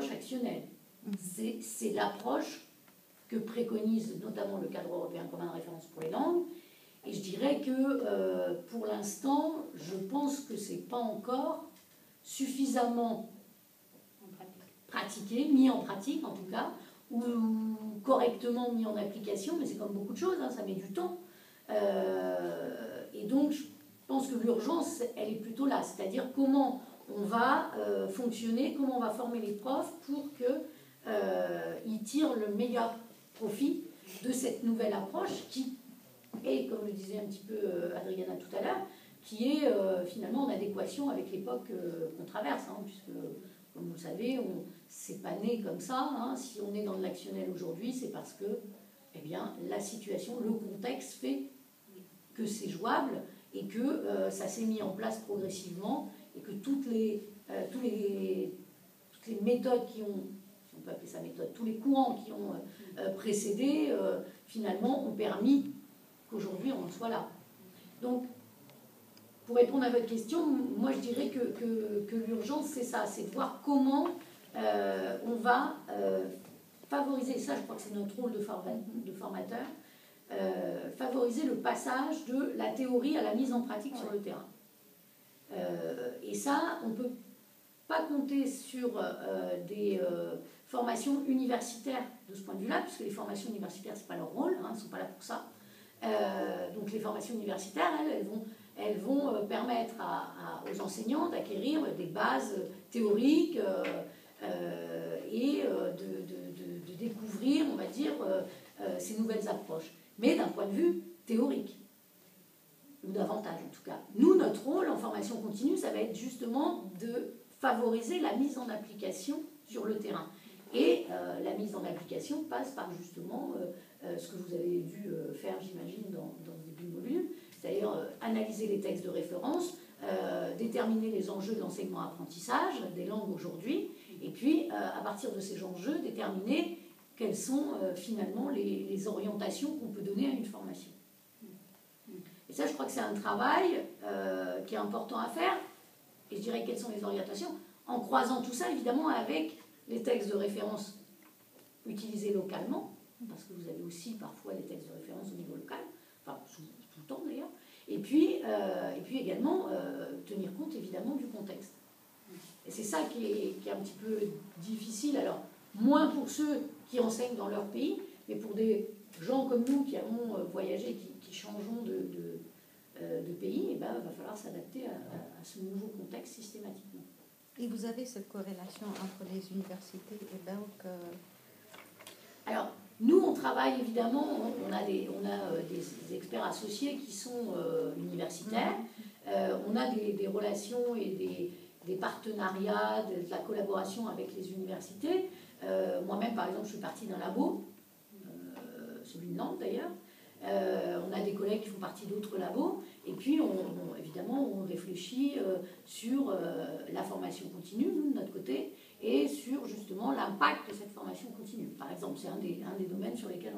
l'approche actionnelle. C'est l'approche que préconise notamment le cadre européen commun de référence pour les langues. Et je dirais que pour l'instant, je pense que ce n'est pas encore suffisamment pratiqué, mis en pratique en tout cas, ou correctement mis en application, mais c'est comme beaucoup de choses, hein, ça met du temps. Et donc, je pense que l'urgence, elle est plutôt là, c'est-à-dire comment on va fonctionner, comment on va former les profs pour qu'ils tirent le meilleur profit de cette nouvelle approche qui est, comme le disait un petit peu Adriana tout à l'heure, qui est finalement en adéquation avec l'époque qu'on traverse, hein, puisque, comme vous le savez, c'est pas né comme ça. Hein. Si on est dans de l'actionnel aujourd'hui, c'est parce que eh bien, la situation, le contexte fait que c'est jouable et que ça s'est mis en place progressivement et que toutes les méthodes qui ont, si on peut appeler ça méthode, tous les courants qui ont précédé, finalement, ont permis qu'aujourd'hui on en soit là. Donc, pour répondre à votre question, moi je dirais que l'urgence c'est ça, c'est de voir comment on va favoriser, ça je crois que c'est notre rôle de formateur, favoriser le passage de la théorie à la mise en pratique sur le terrain. Et ça, on ne peut pas compter sur des formations universitaires de ce point de vue-là, puisque les formations universitaires, ce n'est pas leur rôle, hein, elles ne sont pas là pour ça. Donc les formations universitaires, elles vont permettre aux enseignants d'acquérir des bases théoriques et de découvrir, on va dire, ces nouvelles approches. Mais d'un point de vue théorique, ou davantage en tout cas. Nous, notre rôle en formation continue, ça va être justement de favoriser la mise en application sur le terrain. Et la mise en application passe par justement ce que vous avez dû faire, j'imagine, dans ce début de module, c'est-à-dire analyser les textes de référence, déterminer les enjeux de l'enseignement-apprentissage des langues aujourd'hui, et puis, à partir de ces enjeux, déterminer quelles sont finalement les orientations qu'on peut donner à une formation. Et ça, je crois que c'est un travail qui est important à faire. Et je dirais quelles sont les orientations, en croisant tout ça, évidemment, avec les textes de référence utilisés localement, parce que vous avez aussi parfois des textes de référence au niveau local, enfin tout le temps d'ailleurs, et puis également tenir compte évidemment du contexte. Et c'est ça qui est un petit peu difficile, alors moins pour ceux qui enseignent dans leur pays, mais pour des gens comme nous qui avons voyagé, qui changeons de pays, eh ben, il va falloir s'adapter à ce nouveau contexte systématiquement. Et vous avez cette corrélation entre les universités et donc Alors, nous, on travaille évidemment, on a des experts associés qui sont universitaires, on a des relations et des partenariats, de la collaboration avec les universités. Moi-même, par exemple, je suis partie d'un labo, celui de Nantes d'ailleurs. On a des collègues qui font partie d'autres labos, et puis évidemment on réfléchit sur la formation continue, nous de notre côté, et sur justement l'impact de cette formation continue. Par exemple, c'est un des domaines sur lesquels